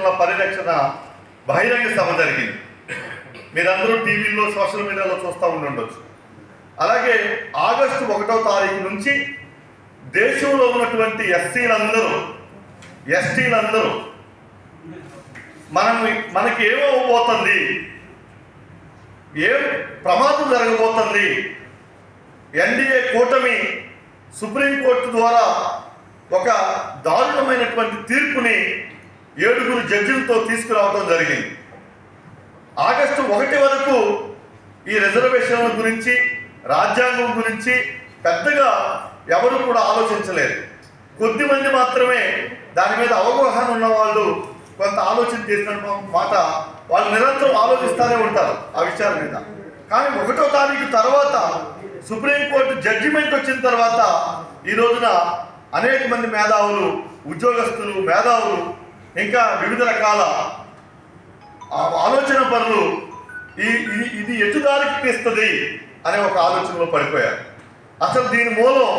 రిజర్వేషన్ల పరిరక్షణ బహిరంగ సభ జరిగింది. మీరందరూ టీవీల్లో సోషల్ మీడియాలో చూస్తూ ఉండొచ్చు. అలాగే ఆగస్టు 1వ తారీఖు నుంచి దేశంలో ఉన్నటువంటి ఎస్టీలందరూ మనకి ఏమవబోతుంది, ఏం ప్రమాదం జరగబోతుంది, ఎన్డీఏ కూటమి సుప్రీంకోర్టు ద్వారా ఒక దారుణమైనటువంటి తీర్పుని 7 జడ్జిలతో తీసుకురావడం జరిగింది. ఆగస్టు 1 వరకు ఈ రిజర్వేషన్ల గురించి, రాజ్యాంగం గురించి పెద్దగా ఎవరు కూడా ఆలోచించలేదు. కొద్దిమంది మాత్రమే దాని మీద అవగాహన ఉన్న వాళ్ళు కొంత ఆలోచన చేసిన మాట వాళ్ళు నిరంతరం ఆలోచిస్తూనే ఉంటారు ఆ విషయాల మీద. కానీ 1వ తారీఖు తర్వాత సుప్రీంకోర్టు జడ్జిమెంట్ వచ్చిన తర్వాత ఈ రోజున అనేక మంది మేధావులు, ఉద్యోగస్తులు, మేధావులు, ఇంకా వివిధ రకాల ఆలోచన పరులు ఇది ఎటుదారికి తీస్తుంది అనే ఒక ఆలోచనలో పడిపోయారు. అసలు దీని మూలం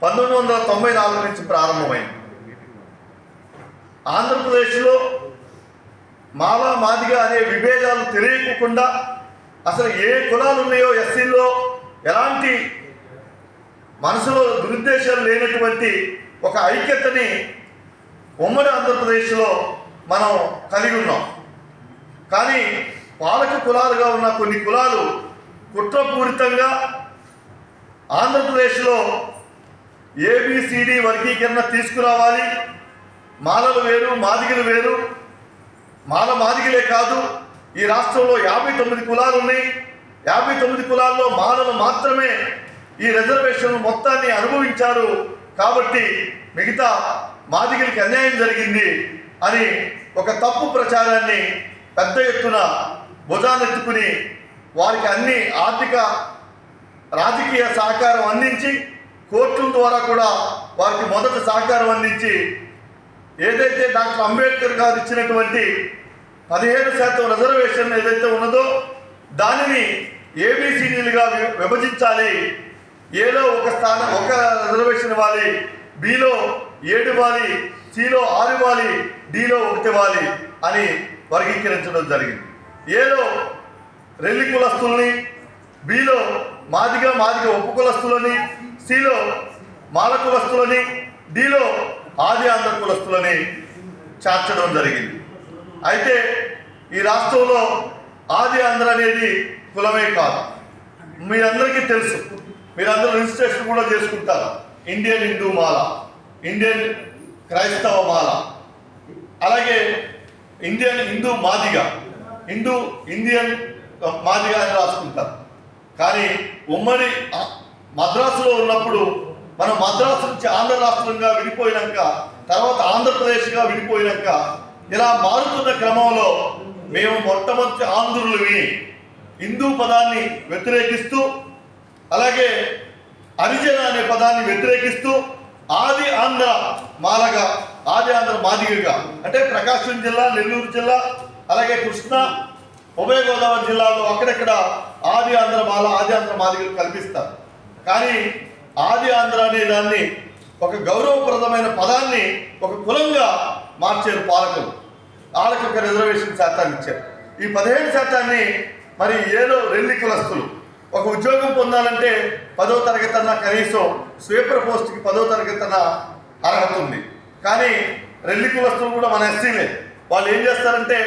1994 నుంచి ప్రారంభమైంది. ఆంధ్రప్రదేశ్లో మాలా మాదిగా అనే విభేదాలు తెలియకుండా అసలు ఏ కులాలు ఉన్నాయో ఎస్సీల్లో ఎలాంటి మనసులో దురుద్దేశాలు లేనటువంటి ఒక ఐక్యతని ఉమ్మడి ఆంధ్రప్రదేశ్లో మనం కలిగి ఉన్నాం. కానీ పాలక కులాలుగా ఉన్న కొన్ని కులాలు కుట్రపూరితంగా ఆంధ్రప్రదేశ్లో ABCD వర్గీకరణ తీసుకురావాలి, మాలలు వేరు, మాదిగలు వేరు, మాదిగలే కాదు, ఈ రాష్ట్రంలో 59 కులాలు ఉన్నాయి, 59 కులాల్లో మాలలు మాత్రమే ఈ రిజర్వేషన్ మొత్తాన్ని అనుభవించారు, కాబట్టి మిగతా మాదిగలకి అన్యాయం జరిగింది అని ఒక తప్పు ప్రచారాన్ని పెద్ద ఎత్తున భుజానెత్తుకుని వారికి అన్ని ఆర్థిక రాజకీయ సహకారం అందించి, కోర్టుల ద్వారా కూడా వారికి మొదట సహకారం అందించి, ఏదైతే డాక్టర్ అంబేద్కర్ గారు ఇచ్చినటువంటి 15% రిజర్వేషన్ ఏదైతే ఉన్నదో దానిని ABCDలుగా విభజించాలి. ఏలో ఒక రిజర్వేషన్ ఇవ్వాలి, బిలో 7 ఇవ్వాలి, సిలో 6 ఇవ్వాలి, డిలో 1 ఇవ్వాలి అని వర్గీకరించడం జరిగింది. ఏలో రెల్లి కులస్తుల్ని, బిలో మాదిగ ఉప కులస్తులని, సిలో మాల కులస్తులని, డిలో ఆది ఆంధ్ర కులస్తులని చేర్చడం జరిగింది. అయితే ఈ రాష్ట్రంలో ఆది ఆంధ్ర అనేది కులమే కాదు, మీరందరికీ తెలుసు. మీరందరూ రిజిస్ట్రేషన్ కూడా చేసుకుంటారు. ఇండియన్ హిందూ మాల, ఇండియన్ క్రైస్తవ మాల, అలాగే ఇండియన్ హిందూ మాదిగ, ఇండియన్ మాదిగ అని రాసుకుంటారు. కానీ ఉమ్మడి మద్రాసులో ఉన్నప్పుడు మనం మద్రాసు నుంచి ఆంధ్ర రాష్ట్రంగా విడిపోయినాక, తర్వాత ఆంధ్రప్రదేశ్గా విడిపోయినాక ఇలా మారుతున్న క్రమంలో మేము మొట్టమొదటి ఆంధ్రులవి హిందూ పదాన్ని వ్యతిరేకిస్తూ, అలాగే హరిజన అనే పదాన్ని వ్యతిరేకిస్తూ ఆది ఆంధ్ర మాలగా, ఆది ఆంధ్ర మాదిగగా, అంటే ప్రకాశం జిల్లా, నెల్లూరు జిల్లా, అలాగే కృష్ణా, ఉభయ గోదావరి జిల్లాలో అక్కడెక్కడ ఆది ఆంధ్ర మాల, ఆది ఆంధ్ర మాదిగలు కల్పిస్తారు. కానీ ఆది ఆంధ్ర అనే దాన్ని ఒక గౌరవప్రదమైన పదాన్ని ఒక కులంగా మార్చారు పాలకులు. వాళ్ళకి ఒక రిజర్వేషన్ శాతాన్ని ఇచ్చారు. ఈ 15% మరి ఏదో రెల్లి కులస్తులు ఒక ఉద్యోగం పొందాలంటే 10వ తరగతి అన్న, కనీసం స్వీపర్ పోస్ట్కి 10వ తరగతి అన్న అర్హత ఉంది. కానీ రెల్లి కులస్తులు కూడా మన ఎస్సీలే. వాళ్ళు ఏం చేస్తారంటే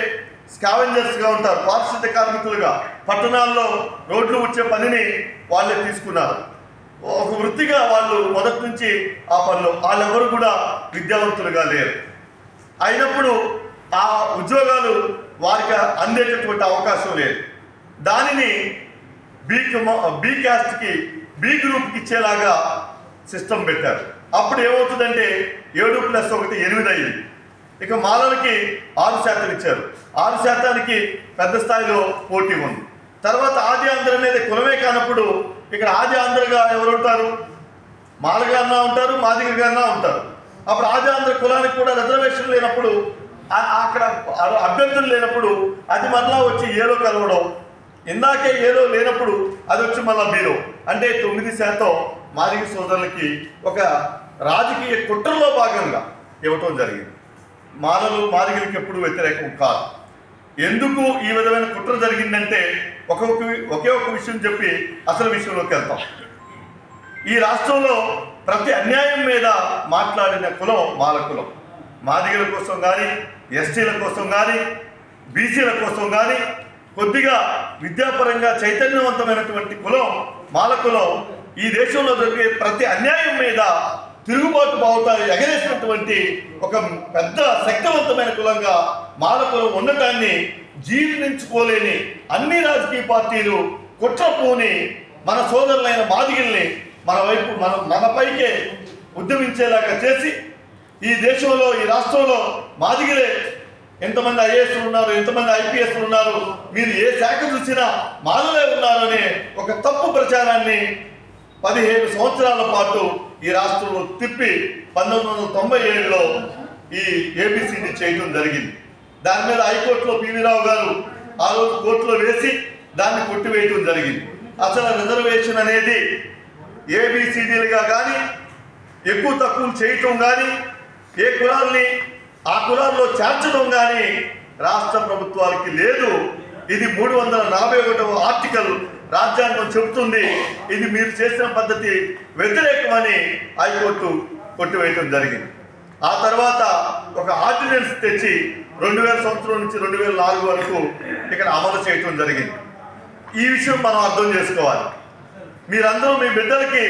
స్కావెంజర్స్గా ఉంటారు, పారిశుద్ధ్య కార్మికులుగా. పట్టణాల్లో రోడ్లు వచ్చే పనిని వాళ్ళే తీసుకున్నారు. ఒక వృత్తిగా వాళ్ళు మొదటి నుంచి ఆ పనిలో వాళ్ళెవరు కూడా విద్యావంతులుగా లేరు. అయినప్పుడు ఆ ఉద్యోగాలు వారికి అందేటటువంటి అవకాశం లేదు. దానిని బి క్యాస్ట్కి, బి గ్రూప్కి ఇచ్చేలాగా సిస్టమ్ పెట్టారు. అప్పుడు ఏమవుతుందంటే 7+1 8 అయింది. ఇక మాలలకి 6% ఇచ్చారు. 6%కి పెద్ద స్థాయిలో పోటీ ఉంది. తర్వాత ఆది ఆంధ్ర అనేది కులమే కానప్పుడు ఇక్కడ ఆది ఆంధ్రగా ఎవరు ఉంటారు? మాలగా అన్నా ఉంటారు, మాదిగగా అన్నా ఉంటారు. అప్పుడు ఆది ఆంధ్ర కులానికి కూడా రిజర్వేషన్ లేనప్పుడు, అక్కడ అభ్యర్థులు లేనప్పుడు అది మరలా వచ్చి ఏలో కలవడం, ఇందాకే ఏలో లేనప్పుడు అది వచ్చి మళ్ళీ బీలో, అంటే 9% మాదిగ సోదరులకి ఒక రాజకీయ కుట్రలో భాగంగా ఇవ్వటం జరిగింది. మాలలు మాదిగలకి ఎప్పుడు వ్యతిరేకం కాదు. ఎందుకు ఈ విధమైన కుట్ర జరిగిందంటే ఒకే ఒక విషయం చెప్పి అసలు విషయంలోకి వెళ్తాం. ఈ రాష్ట్రంలో ప్రతి అన్యాయం మీద మాట్లాడిన కులం మాల కులం. మాదిగల కోసం కానీ, ఎస్టీల కోసం కానీ, బీసీల కోసం కానీ, కొద్దిగా విద్యాపరంగా చైతన్యవంతమైనటువంటి కులం మాల కులం. ఈ దేశంలో జరిగే ప్రతి అన్యాయం మీద తిరుగుబాటు బావుతాలు ఎగరేసినటువంటి ఒక పెద్ద శక్తివంతమైన కులంగా మాల కులం ఉండటాన్ని జీర్ణించుకోలేని అన్ని రాజకీయ పార్టీలు కుట్రపూని మన సోదరులైన మాదిగల్ని మనపైకే ఉద్యమించేలాగా చేసి ఈ దేశంలో, ఈ రాష్ట్రంలో మాదిగలే ఎంతమంది ఐఏఎస్లు ఉన్నారు, ఎంతమంది ఐపీఎస్లు ఉన్నారు, మీరు ఏ శాఖ చూసినా మాలలే ఉన్నారనే ఒక తప్పు ప్రచారాన్ని 17 సంవత్సరాల పాటు ఈ రాష్ట్రంలో తిప్పి 1997లో ఈ ఏబిసిడి చేయడం జరిగింది. దాని మీద హైకోర్టులో పివి రావు గారు ఆ రోజు కోర్టులో వేసి దాన్ని కొట్టివేయటం జరిగింది. అసలు రిజర్వేషన్ అనేది ఏబిసిడీలుగా కానీ, ఎక్కువ తక్కువ చేయటం కానీ, ఏ కులాల్ని ఆ కులాల్లో చేర్చడం కానీ రాష్ట్ర ప్రభుత్వాలకి లేదు. ఇది 341వ ఆర్టికల్ రాజ్యాంగం చెబుతుంది. ఇది మీరు చేసిన పద్ధతి వ్యతిరేకమని హైకోర్టు కొట్టివేయటం జరిగింది. ఆ తర్వాత ఒక ఆర్డినెన్స్ తెచ్చి 2000 సంవత్సరం నుంచి 2004 వరకు ఇక్కడ అమలు చేయటం జరిగింది. ఈ విషయం మనం అర్థం చేసుకోవాలి. మీరందరూ మీ బిడ్డలకి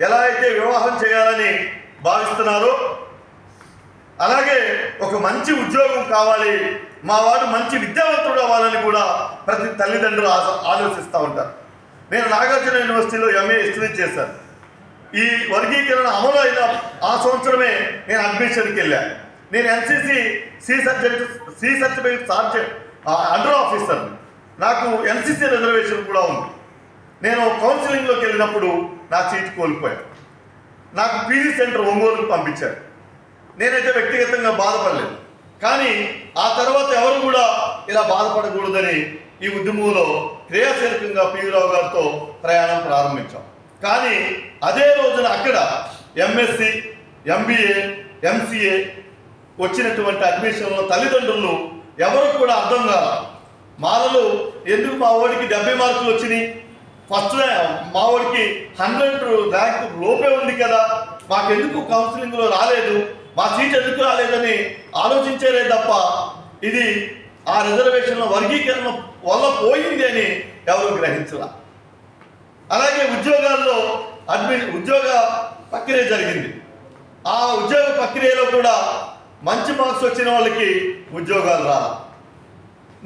ఎలా అయితే వివాహం చేయాలని భావిస్తున్నారో, అలాగే ఒక మంచి ఉద్యోగం కావాలి, మా వాడు మంచి విద్యావంతుడు అవ్వాలని కూడా ప్రతి తల్లిదండ్రులు ఆలోచిస్తూ ఉంటారు. నేను నాగార్జున యూనివర్సిటీలో ఎంఏ హిస్టరీ చేశాను. ఈ వర్గీకరణ అమలు అయిన ఆ సంవత్సరమే నేను అడ్మిషన్కి వెళ్ళాను. నేను NCC C certificate sergeant under officer. నాకు ఎన్సీసీ రిజర్వేషన్ కూడా ఉంది. నేను కౌన్సిలింగ్లోకి వెళ్ళినప్పుడు నా సీట్ కోల్పోయాను. నాకు పీజీ సెంటర్ ఒంగోలుకు పంపించారు. నేనైతే వ్యక్తిగతంగా బాధపడలేదు. కానీ ఆ తర్వాత ఎవరు కూడా ఇలా బాధపడకూడదని ఈ ఉద్యమంలో క్రియాశీలకంగా పివి రావు గారితో ప్రయాణం ప్రారంభించాం. కానీ అదే రోజున అక్కడ ఎంఎస్సి, ఎంబీఏ, ఎంసీఏ వచ్చినటువంటి అడ్మిషన్లో తల్లిదండ్రులు ఎవరు కూడా అర్థం కాదు. మాలలు ఎందుకు మా వాడికి 70 మార్కులు వచ్చినాయి, ఫస్ట్ మా వాడికి 100 ర్యాంక్ లోపే ఉంది కదా, మాకెందుకు కౌన్సిలింగ్లో రాలేదు, మా సీట్ ఎందుకు రాలేదని ఆలోచించేలే తప్ప ఇది ఆ రిజర్వేషన్ల వర్గీకరణ వల్ల పోయింది అని ఎవరు గ్రహించాల. అలాగే ఉద్యోగాల్లో ఉద్యోగ ప్రక్రియ జరిగింది. ఆ ఉద్యోగ ప్రక్రియలో కూడా మంచి మార్క్స్ వచ్చిన వాళ్ళకి ఉద్యోగాలు రాలి.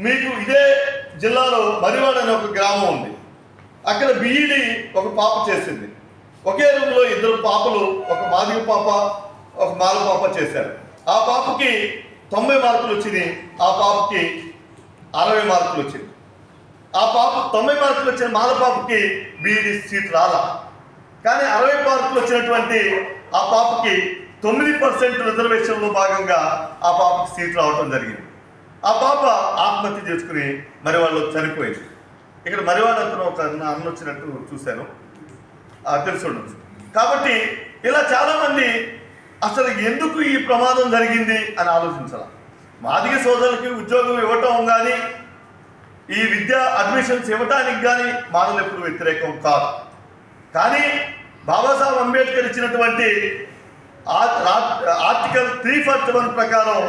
మీకు ఇదే జిల్లాలో మరివాడ అనే ఒక గ్రామం ఉంది. అక్కడ బీఈడి ఒక పాప చేసింది. ఒకే రూమ్లో 2 పాపలు, ఒక మాదిగ పాప, ఒక మాల పాప చేశారు. ఆ పాపకి 90 మార్కులు వచ్చినాయి, ఆ పాపకి 60 మార్కులు వచ్చింది. ఆ పాప 90 మార్కులు వచ్చిన మాల పాపకి బీఈడి సీట్ రాలా. కానీ 60 మార్కులు వచ్చినటువంటి ఆ పాపకి 9% రిజర్వేషన్లో భాగంగా ఆ పాపకి సీట్ రావటం జరిగింది. ఆ పాప ఆత్మహత్య చేసుకుని మరి వాళ్ళు చనిపోయింది. ఇక్కడ మరివాడు అతను ఒక అన్న వచ్చినట్టు చూశాను, తెలిసి ఉండొచ్చు. కాబట్టి ఇలా చాలామంది అసలు ఎందుకు ఈ ప్రమాదం జరిగింది అని ఆలోచించాలి. మాదిగ సోదరులకి ఉద్యోగం ఇవ్వటం కానీ, ఈ విద్యా అడ్మిషన్స్ ఇవ్వటానికి కానీ మానవులు ఎప్పుడు వ్యతిరేకం కాదు. కానీ బాబాసాహెబ్ అంబేద్కర్ ఇచ్చినటువంటి ఆర్టికల్ 341 ప్రకారం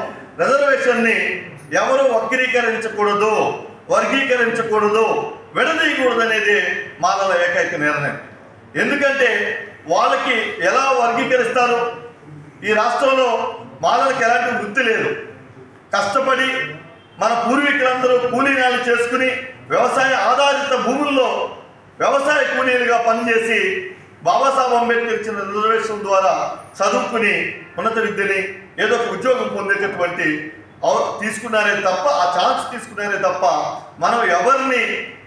రిజర్వేషన్ని ఎవరు వక్రీకరించకూడదు, వర్గీకరించకూడదు, విడదీయకూడదు అనేది మానవుల ఏకైక నిర్ణయం. ఎందుకంటే వాళ్ళకి ఎలా వర్గీకరిస్తారు? ఈ రాష్ట్రంలో మానవులకి ఎలాంటి వృత్తి లేదు. కష్టపడి మన పూర్వీకులందరూ కూలీనాలు చేసుకుని వ్యవసాయ ఆధారిత భూముల్లో వ్యవసాయ కూలీలుగా పనిచేసి బాబాసాహెబ్ అంబేద్కర్ ఇచ్చిన రిజర్వేషన్ ద్వారా చదువుకుని ఉన్నత విద్యని ఏదో ఒక ఉద్యోగం పొందేటటువంటి తీసుకున్నారే తప్ప, ఆ ఛాన్స్ తీసుకున్నారే తప్ప మనం ఎవరిని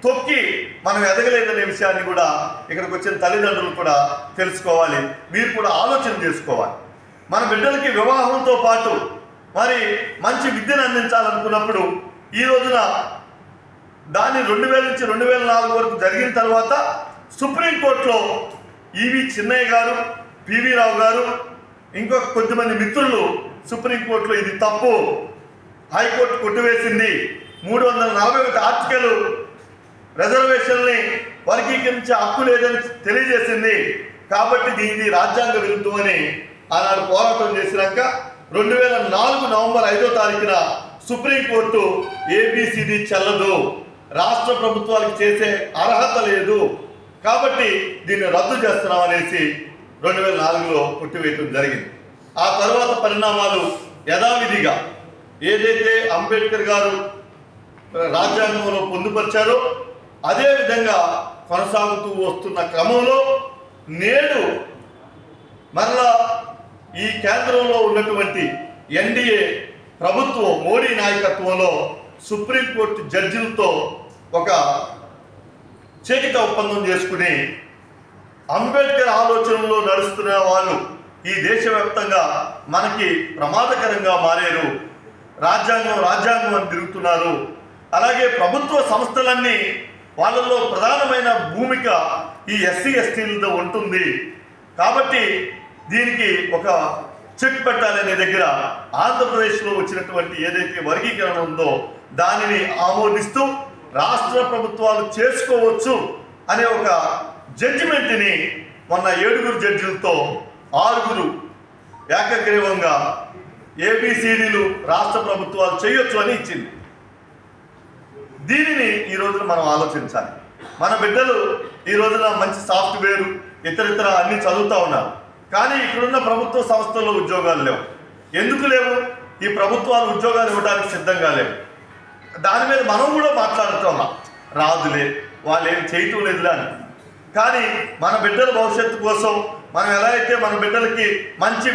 తొక్కి మనం ఎదగలేదనే విషయాన్ని కూడా ఇక్కడికి వచ్చిన తల్లిదండ్రులు కూడా తెలుసుకోవాలి. మీరు కూడా ఆలోచన చేసుకోవాలి. మన బిడ్డలకి వివాహంతో పాటు మరి మంచి విద్యను అందించాలనుకున్నప్పుడు ఈ రోజున దాన్ని 2000 నుంచి 2004 వరకు జరిగిన తర్వాత సుప్రీంకోర్టులో ఈవి చిన్నయ్య గారు, పివి రావు గారు, ఇంకొక కొద్దిమంది మిత్రులు సుప్రీంకోర్టులో ఇది తప్పు, హైకోర్టు కొట్టివేసింది. 341 ఆర్టికల్ రిజర్వేషన్ని వర్గీకరించే హక్కు లేదని తెలియజేసింది. కాబట్టి దీన్ని రాజ్యాంగ విరుద్ధమని ఆనాడు పోరాటం చేసినాక 2004 నవంబర్ 5వ తారీఖున సుప్రీంకోర్టు ఏబిసిడి చెల్లదు, రాష్ట్ర ప్రభుత్వాలకు చేసే అర్హత లేదు, కాబట్టి దీన్ని రద్దు చేస్తున్నాం అనేసి 2004లో కొట్టివేయడం జరిగింది. ఆ తర్వాత పరిణామాలు యథావిధిగా ఏదైతే అంబేద్కర్ గారు రాజ్యాంగంలో పొందుపరిచారో అదే విధంగా కొనసాగుతూ వస్తున్న క్రమంలో నేడు మరలా ఈ కేంద్రంలో ఉన్నటువంటి ఎన్డీఏ ప్రభుత్వం మోడీ నాయకత్వంలో సుప్రీంకోర్టు జడ్జిలతో ఒక చేకిత ఒప్పందం చేసుకుని అంబేద్కర్ ఆలోచనలో నడుస్తున్న వాళ్ళు ఈ దేశవ్యాప్తంగా మనకి ప్రమాదకరంగా మారారు, రాజ్యాంగం అని తిరుగుతున్నారు. అలాగే ప్రభుత్వ సంస్థలన్నీ వాళ్ళల్లో ప్రధానమైన భూమిక ఈ ఎస్సీ ఎస్టీలతో ఉంటుంది, కాబట్టి దీనికి ఒక చెక్ పెట్టాలనే దగ్గర ఆంధ్రప్రదేశ్లో వచ్చినటువంటి ఏదైతే వర్గీకరణ ఉందో దానిని ఆమోదిస్తూ రాష్ట్ర ప్రభుత్వాలు చేసుకోవచ్చు అనే ఒక జడ్జిమెంట్ని మొన్న 7 జడ్జిలతో 6 ఏకగ్రీవంగా ఏబిసిడీలు రాష్ట్ర ప్రభుత్వాలు చేయొచ్చు అని ఇచ్చింది. దీనిని ఈ రోజున మనం ఆలోచించాలి. మన బిడ్డలు ఈ రోజున మంచి సాఫ్ట్వేర్ ఇతరితర అన్ని చదువుతూ ఉన్నారు, కానీ ఇక్కడున్న ప్రభుత్వ సంస్థల్లో ఉద్యోగాలు లేవు. ఎందుకు లేవు? ఈ ప్రభుత్వాలు ఉద్యోగాలు ఇవ్వడానికి సిద్ధంగా లేవు. దాని మీద మనం కూడా మాట్లాడుతున్నాం, రాదులే, వాళ్ళు ఏం చేయటం లేదులే అని. కానీ మన బిడ్డల భవిష్యత్తు కోసం మనం ఎలా అయితే మన బిడ్డలకి మంచి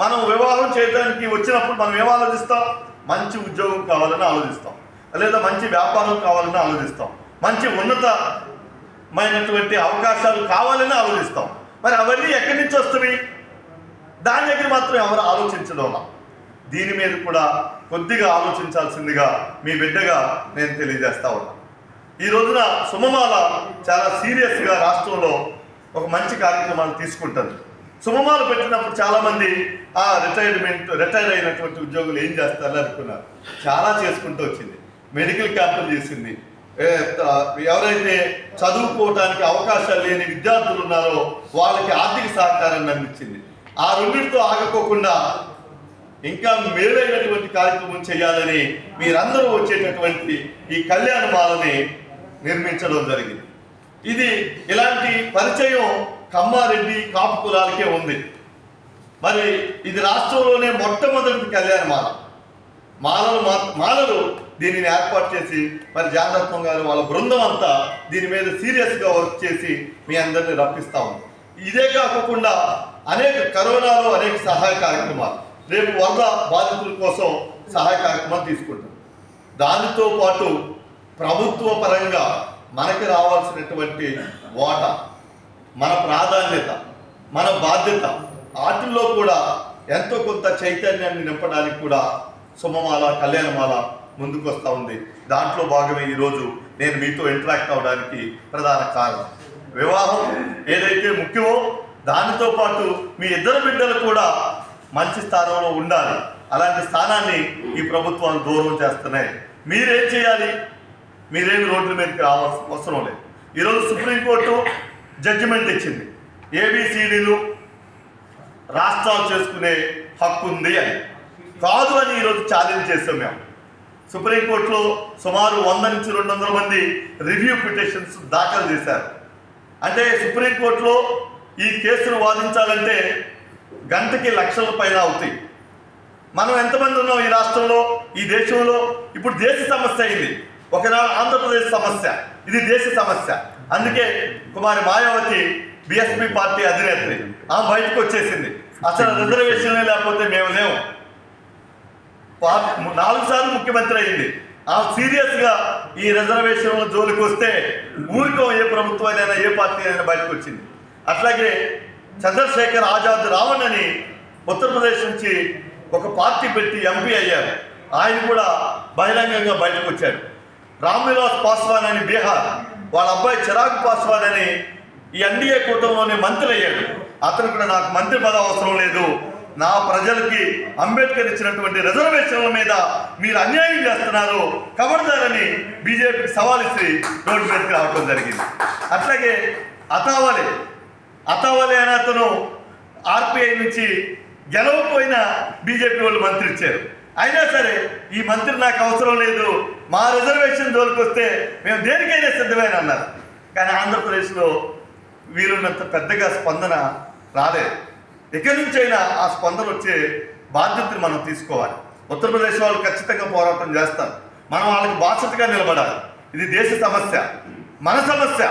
మనం వివాహం చేయడానికి వచ్చినప్పుడు మనం ఏం ఆలోచిస్తాం? మంచి ఉద్యోగం కావాలని ఆలోచిస్తాం, లేదా మంచి వ్యాపారం కావాలని ఆలోచిస్తాం, మంచి ఉన్నతమైనటువంటి అవకాశాలు కావాలని ఆలోచిస్తాం. మరి అవన్నీ ఎక్కడి నుంచి వస్తుంది? దాని దగ్గర మాత్రం ఎవరు ఆలోచించడం. దీని మీద కూడా కొద్దిగా ఆలోచించాల్సిందిగా మీ బిడ్డగా నేను తెలియజేస్తా ఉన్నాను. ఈ రోజున సుమమాల చాలా సీరియస్గా రాష్ట్రంలో ఒక మంచి కార్యక్రమాలు తీసుకుంటుంది. సుమమాల పెట్టినప్పుడు చాలామంది రిటైర్ అయినటువంటి ఉద్యోగులు ఏం చేస్తారని అనుకున్నారు. చాలా చేసుకుంటూ వచ్చింది, మెడికల్ క్యాంపులు చేసింది, ఎవరైతే చదువుకోవడానికి అవకాశాలు లేని విద్యార్థులు ఉన్నారో వాళ్ళకి ఆర్థిక సహకారాన్ని అందించింది. ఆ రెండింటితో ఆగకోకుండా ఇంకా మేలైనటువంటి కార్యక్రమం చేయాలని మీరందరూ వచ్చేటటువంటి ఈ కళ్యాణమాలని నిర్మించడం జరిగింది. ఇది ఇలాంటి పరిచయం కమ్మారెడ్డి కాపు కులాలకే ఉంది. మరి ఇది రాష్ట్రంలోనే మొట్టమొదటి కళ్యాణమాల. మాలలు దీనిని ఏర్పాటు చేసి మరి జాగ్రత్తం గారు వాళ్ళ బృందం అంతా దీని మీద సీరియస్గా వర్క్ చేసి మీ అందరినీ రప్పిస్తా ఉంది. ఇదే కాకుండా కరోనాలో అనేక సహాయ కార్యక్రమాలు, రేపు వరద బాధితుల కోసం సహాయ కార్యక్రమాలు తీసుకుంటాం. దానితో పాటు ప్రభుత్వ పరంగా మనకి రావాల్సినటువంటి వాటా, మన ప్రాధాన్యత, మన బాధ్యత, వాటిల్లో కూడా ఎంతో కొంత చైతన్యాన్ని నింపడానికి కూడా సుమమాల కళ్యాణమాల ముందుకు వస్తూ ఉంది. దాంట్లో భాగమే ఈరోజు నేను మీతో ఇంటరాక్ట్ అవ్వడానికి ప్రధాన కారణం. వివాహం ఏదైతే ముఖ్యమో దానితో పాటు మీ ఇద్దరు బిడ్డలు కూడా మంచి స్థానంలో ఉండాలి. అలాంటి స్థానాన్ని ఈ ప్రభుత్వాలు దూరం చేస్తున్నాయి. మీరేం చేయాలి? మీరేమి రోడ్ల మీదకి రావాల్సిన అవసరం లేదు. ఈరోజు సుప్రీంకోర్టు జడ్జిమెంట్ ఇచ్చింది, ఏబిసిడీలు రాష్ట్రాలు చేసుకునే హక్కు ఉంది అని. కాదు అని ఈరోజు ఛాలెంజ్ చేస్తాం మేము. సుప్రీంకోర్టులో సుమారు 100 నుంచి 200 మంది రివ్యూ పిటిషన్స్ దాఖలు చేశారు. అంటే సుప్రీంకోర్టులో ఈ కేసును వాదించాలంటే గంటకి లక్షల పైన అవుతాయి. మనం ఎంతమంది ఉన్నాం ఈ రాష్ట్రంలో, ఈ దేశంలో? ఇప్పుడు దేశ సమస్య అయింది, ఒకనాడు ఆంధ్రప్రదేశ్ సమస్య, ఇది దేశ సమస్య. అందుకే కుమారి మాయావతి బిఎస్పీ పార్టీ అధినేత్రి ఆమె బయటకు వచ్చేసింది, అసలు రిజర్వేషన్లే లేకపోతే మేము లేవు. 4 సార్లు ముఖ్యమంత్రి అయింది. ఆ సీరియస్గా ఈ రిజర్వేషన్ల జోలికి వస్తే ఊరికో ఏ ప్రభుత్వం అయినా ఏ పార్టీ అయినా బయటకు వచ్చింది. అట్లాగే చంద్రశేఖర్ ఆజాద్ రావణ్ అని ఉత్తరప్రదేశ్ నుంచి ఒక పార్టీ పెట్టి ఎంపీ అయ్యారు, ఆయన కూడా బహిరంగంగా బయటకు వచ్చాడు. రామ్ విలాస్ పాస్వాన్ అని బీహార్, వాళ్ళ అబ్బాయి చిరాగ్ పాస్వాన్ అని ఈ ఎన్డీఏ కూటమిలోనే మంత్రి అయ్యాడు. అతను కూడా నాకు మంత్రి పదవి అవసరం లేదు, నా ప్రజలకి అంబేద్కర్ ఇచ్చినటువంటి రిజర్వేషన్ల మీద మీరు అన్యాయం చేస్తున్నారు, కబడ్దారని బీజేపీకి సవాల్ ఇచ్చి రోడ్డు మీదకి రావడం జరిగింది. అట్లాగే అతావలే అనే అతను ఆర్పిఐ నుంచి గెలవకపోయినా బీజేపీ వాళ్ళు మంత్రి ఇచ్చారు. అయినా సరే ఈ మంత్రి నాకు అవసరం లేదు, మా రిజర్వేషన్ జోలికి వస్తే మేము దేనికైనా సిద్ధమైన అన్నారు. కానీ ఆంధ్రప్రదేశ్లో వీరున్నంత పెద్దగా స్పందన రాలేదు. ఇక్కడి నుంచైనా ఆ స్పందన వచ్చే బాధ్యతను మనం తీసుకోవాలి. ఉత్తరప్రదేశ్ వాళ్ళు ఖచ్చితంగా పోరాటం చేస్తారు. మనం వాళ్ళకి బాధ్యతగా నిలబడాలి. ఇది దేశ సమస్య, మన సమస్య.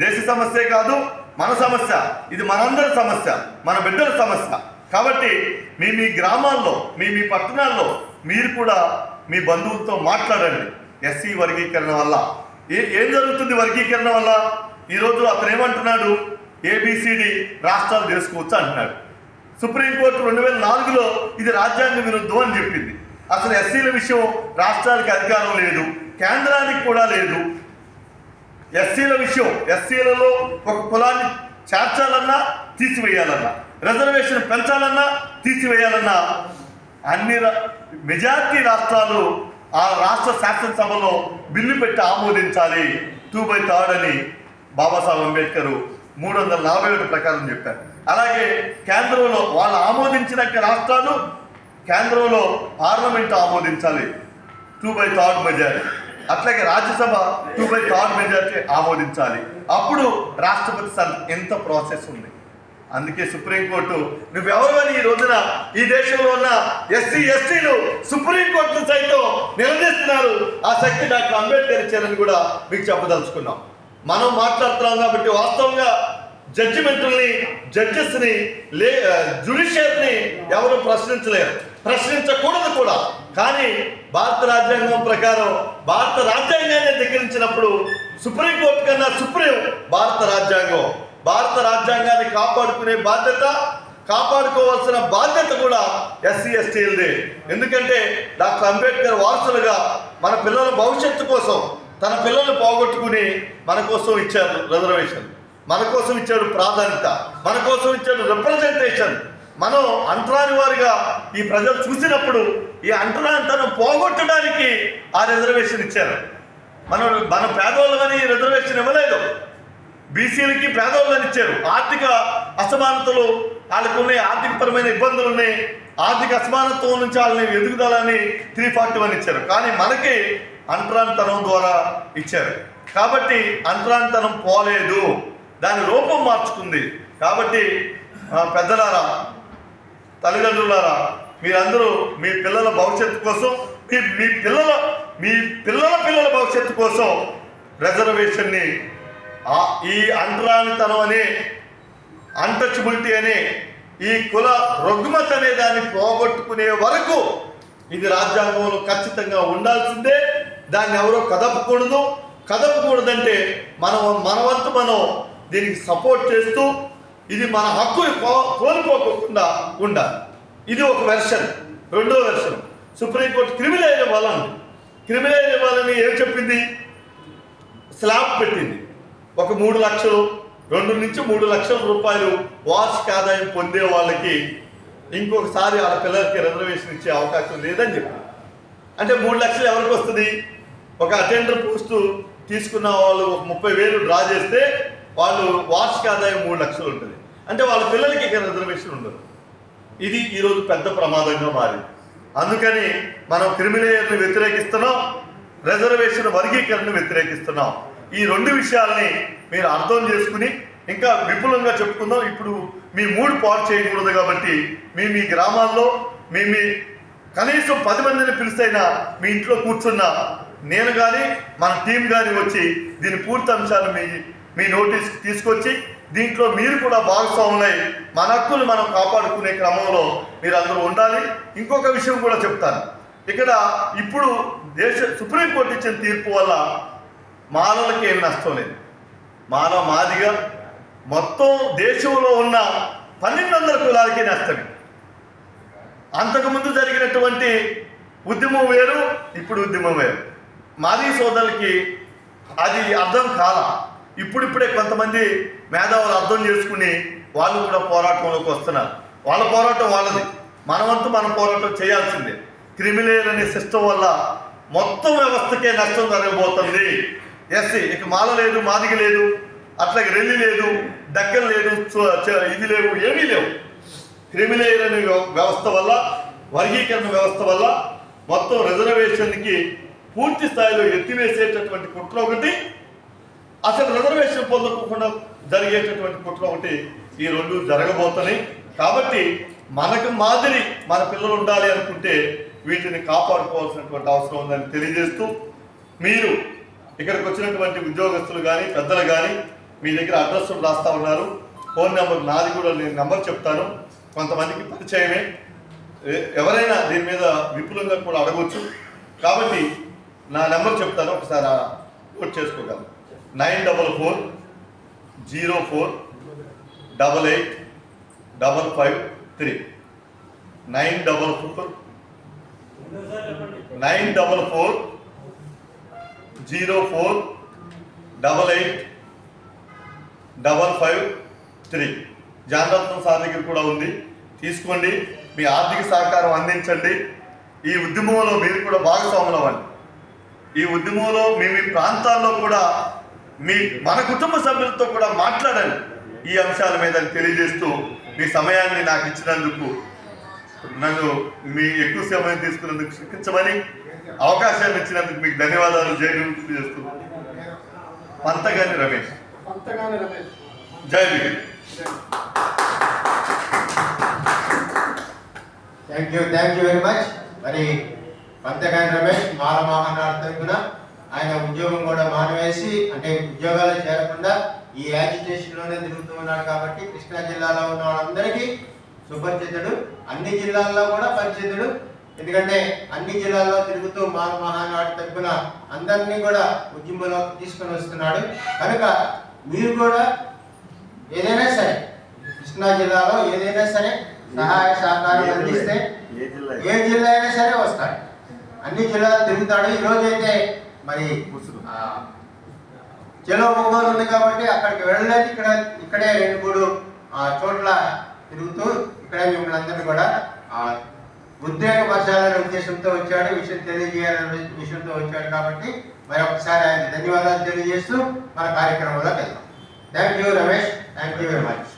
దేశ సమస్యే కాదు, మన సమస్య. ఇది మనందరి సమస్య, మన బిడ్డల సమస్య. కాబట్టి మీ గ్రామాల్లో మీ పట్టణాల్లో మీరు కూడా మీ బంధువులతో మాట్లాడండి. ఎస్సీ వర్గీకరణ వల్ల ఏం జరుగుతుంది? వర్గీకరణ వల్ల ఈరోజు అతను ఏమంటున్నాడు? ఏబిసిడి రాష్ట్రాలు చేసుకోవచ్చు అంటున్నాడు. సుప్రీంకోర్టు 2004లో ఇది రాజ్యాంగ విరుద్ధం అని చెప్పింది. అసలు ఎస్సీల విషయం రాష్ట్రాలకు అధికారం లేదు, కేంద్రానికి కూడా లేదు. ఎస్సీల విషయం, ఎస్సీలలో ఒక కులాన్ని చేర్చాలన్నా తీసివేయాలన్నా, రిజర్వేషన్ పెంచాలన్నా తీసివేయాలన్నా అన్ని మెజార్టీ రాష్ట్రాలు ఆ రాష్ట్ర శాసనసభలో బిల్లు పెట్టి ఆమోదించాలి 2/3 అని బాబాసాహెబ్ అంబేద్కర్ 341 ప్రకారం చెప్పారు. అలాగే కేంద్రంలో వాళ్ళు ఆమోదించిన రాష్ట్రాలు కేంద్రంలో పార్లమెంట్ ఆమోదించాలి 2/3 మెజారిటీ. అట్లాగే రాజ్యసభ 2/3 మెజారిటీ ఆమోదించాలి. అప్పుడు రాష్ట్రపతి ఎంత ప్రాసెస్ ఉంది. అందుకే సుప్రీంకోర్టు నువ్వెవరని ఈ రోజున ఈ దేశంలో ఉన్న ఎస్సీ ఎస్టీలు సుప్రీంకోర్టును సైతం నిలదీస్తున్నారు. ఆ శక్తి డాక్టర్ అంబేద్కర్ ఇచ్చారని కూడా మీకు చెప్పదలుచుకున్నాం. మనం మాట్లాడుతున్నాం కాబట్టి వాస్తవంగా జడ్జిమెంట్ని, జడ్జెస్ని, జ్యుడిషియర్ని ఎవరు ప్రశ్నించలేరు, ప్రశ్నించకూడదు కూడా. కానీ భారత రాజ్యాంగం ప్రకారం భారత రాజ్యాంగాన్ని ధిక్కరించినప్పుడు సుప్రీంకోర్టు కన్నా సుప్రీం భారత రాజ్యాంగం. భారత రాజ్యాంగాన్ని కాపాడుకునే బాధ్యత, కాపాడుకోవాల్సిన బాధ్యత కూడా ఎస్సీ ఎస్టీలదే. ఎందుకంటే డాక్టర్ అంబేద్కర్ వారసులుగా మన పిల్లల భవిష్యత్తు కోసం తన పిల్లల్ని పోగొట్టుకుని మన కోసం ఇచ్చారు రిజర్వేషన్, మన కోసం ఇచ్చాడు ప్రాధాన్యత, మన కోసం ఇచ్చాడు రిప్రజెంటేషన్. మనం అంటరాని వారిగా ఈ ప్రజలు చూసినప్పుడు ఈ అంటరానితనం పోగొట్టడానికి ఆ రిజర్వేషన్ ఇచ్చారు. మన పేదవాళ్ళని రిజర్వేషన్ ఇవ్వలేదు, బీసీలకి పేదవాళ్ళని ఇచ్చారు. ఆర్థిక అసమానతలు వాళ్ళకు ఉన్నాయి, ఆర్థికపరమైన ఇబ్బందులు ఉన్నాయి. ఆర్థిక అసమానత్వం నుంచి వాళ్ళని ఎదుగుదలని 341 ఇచ్చారు. కానీ మనకి అంటరానితనం ద్వారా ఇచ్చారు. కాబట్టి అంటరానితనం పోలేదు, దాని రూపం మార్చుకుంది. కాబట్టి పెద్దలారా, తల్లిదండ్రులారా, మీరందరూ మీ పిల్లల భవిష్యత్తు కోసం, మీ పిల్లల భవిష్యత్తు కోసం రిజర్వేషన్ని, ఈ అంటరానితనం అనే, అన్టచబిలిటీ అనే, ఈ కుల రుగ్మత అనే దాన్ని పోగొట్టుకునే వరకు ఇది రాజ్యాంగంలో ఖచ్చితంగా ఉండాల్సిందే. దాన్ని ఎవరో కదపకూడదంటే మన వంతు మనం దీనికి సపోర్ట్ చేస్తూ ఇది మన హక్కుని కోల్పోకుండా ఉండాలి. ఇది ఒక వెర్షన్. రెండో వెర్షన్, సుప్రీంకోర్టు క్రిమినల్ ఇవ్వాలని ఏం చెప్పింది? స్లాబ్ పెట్టింది. ఒక 3 లక్షలు, 2 నుంచి 3 లక్షల రూపాయలు వార్షిక ఆదాయం పొందే వాళ్ళకి ఇంకొకసారి వాళ్ళ పిల్లలకి రిజర్వేషన్ ఇచ్చే అవకాశం లేదని చెప్పింది. అంటే 3 లక్షలు ఎవరికి వస్తుంది? ఒక అటెండర్ పోస్టు తీసుకున్న వాళ్ళు 30,000 డ్రా చేస్తే వాళ్ళు వార్షిక ఆదాయం 3 లక్షలు ఉంటుంది. అంటే వాళ్ళ పిల్లలకి ఇక రిజర్వేషన్ ఉండదు. ఇది ఈరోజు పెద్ద ప్రమాదంగా మారింది. అందుకని మనం క్రిమిలేయర్ని వ్యతిరేకిస్తున్నాం, రిజర్వేషన్ వర్గీకరణను వ్యతిరేకిస్తున్నాం. ఈ 2 విషయాల్ని మీరు అర్థం చేసుకుని ఇంకా విపులంగా చెప్పుకుందాం. ఇప్పుడు మీ మూడు పాడు చేయకూడదు కాబట్టి మీ గ్రామాల్లో మీ కనీసం 10 మందిని పిలిస్తైనా మీ ఇంట్లో కూర్చున్న నేను కానీ మన టీం కానీ వచ్చి దీని పూర్తి అంశాలు మీ నోటీస్కి తీసుకొచ్చి దీంట్లో మీరు కూడా భాగస్వాములై మన హక్కులు మనం కాపాడుకునే క్రమంలో మీరు అందరూ ఉండాలి. ఇంకొక విషయం కూడా చెప్తాను. ఇక్కడ ఇప్పుడు సుప్రీంకోర్టు ఇచ్చిన తీర్పు వల్ల మాలలకి ఏమి నష్టం లేదు. మాదిగా మొత్తం దేశంలో ఉన్న 1200 కులాలకి నష్టమే. అంతకుముందు జరిగినటువంటి ఉద్యమం వేరు, ఇప్పుడు ఉద్యమం వేరు. మాది సోదరులకి అది అర్థం కాల. ఇప్పుడిప్పుడే కొంతమంది మేధావులు అర్థం చేసుకుని వాళ్ళు కూడా పోరాటంలోకి వస్తున్నారు. వాళ్ళ పోరాటం వాళ్ళది, మన వంతు మనం పోరాటం చేయాల్సిందే. క్రిమిలేయర్ అనే సిస్టమ్ వల్ల మొత్తం వ్యవస్థకే నష్టం జరగబోతుంది. ఎస్సీ ఇక మాల లేదు, మాదిగ లేదు, అట్లాగే రెల్లి లేదు, డక్కన్ లేదు, ఇది లేవు, ఏమీ లేవు. క్రిమిలేయర్ అనే వ్యవస్థ వల్ల, వర్గీకరణ వ్యవస్థ వల్ల మొత్తం రిజర్వేషన్కి పూర్తి స్థాయిలో ఎత్తివేసేటటువంటి కుట్ర ఒకటి, అసలు రిజర్వేషన్ పొందకుండా జరిగేటటువంటి కుట్ర ఒకటి, ఈ రెండు జరగబోతున్నాయి. కాబట్టి మనకు మాదిరి మన పిల్లలు ఉండాలి అనుకుంటే వీటిని కాపాడుకోవాల్సినటువంటి అవసరం ఉందని తెలియజేస్తూ, మీరు ఇక్కడికి వచ్చినటువంటి ఉద్యోగస్తులు కానీ పెద్దలు కానీ మీ దగ్గర అడ్రస్లు రాస్తా ఉన్నారు. ఫోన్ నెంబర్ నాది కూడా, నేను నెంబర్ చెప్తాను, కొంతమందికి పరిచయమే, ఎవరైనా దీని మీద విపులంగా కూడా అడగవచ్చు. కాబట్టి నా నెంబర్ చెప్తాను, ఒకసారి నోట్ చేసుకోగలను. 9440488553 94404885553. జానరత్నం సార్ దగ్గర కూడా ఉంది, తీసుకోండి, మీ ఆర్థిక సహకారం అందించండి. ఈ ఉద్యమంలో మీరు కూడా భాగస్వాములు అవ్వండి. ఈ ఉద్యమంలో మీ ప్రాంతాల్లో కూడా మన కుటుంబ సభ్యులతో కూడా మాట్లాడండి ఈ అంశాల మీద తెలియజేస్తూ, మీ సమయాన్ని నాకు ఇచ్చినందుకు, నన్ను మీ ఎక్కువ సమయం తీసుకున్నందుకు క్షమించమని, అవకాశాన్ని ఇచ్చినందుకు మీకు ధన్యవాదాలు చేస్తూ, పంతగాని రమేష్. జై Bhim. Thank you very much. మరి పంతగాని రమేష్ మాల మహానాడు తరఫున ఆయన ఉద్యోగం కూడా మానవేసి, అంటే ఉద్యోగాలు చేరకుండా ఈ యాజిటేషన్లోనే తిరుగుతూ ఉన్నాడు. కాబట్టి కృష్ణా జిల్లాలో ఉన్న వాళ్ళందరికీ సుపరిచితుడు, అన్ని జిల్లాల్లో కూడా పరిచితుడు. ఎందుకంటే అన్ని జిల్లాల్లో తిరుగుతూ మాల మహానాడు తరఫున అందరినీ కూడా ఉద్యమంలో తీసుకొని వస్తున్నాడు. కనుక మీరు కూడా ఏదైనా సరే కృష్ణా జిల్లాలో ఏదైనా సరే సహాయ సహకారం అందిస్తే ఏ జిల్లా అయినా సరే వస్తాడు, అన్ని జిల్లాలు తిరుగుతాడు. ఈరోజైతే మరి చెలో ఒంగోలు ఉంది కాబట్టి అక్కడికి వెళ్ళలేదు, ఇక్కడే 2-3 చోట్ల తిరుగుతూ ఇక్కడే మిమ్మల్ని అందరినీ కూడా ఉద్రేకపరచాలనే ఉద్దేశంతో వచ్చాడు, విషయం తెలియజేయాలనే విషయంతో వచ్చాడు. కాబట్టి మరి ఒకసారి ఆయన ధన్యవాదాలు తెలియజేస్తూ మన కార్యక్రమంలోకి వెళ్దాం. Thank you Ramesh, thank you very much.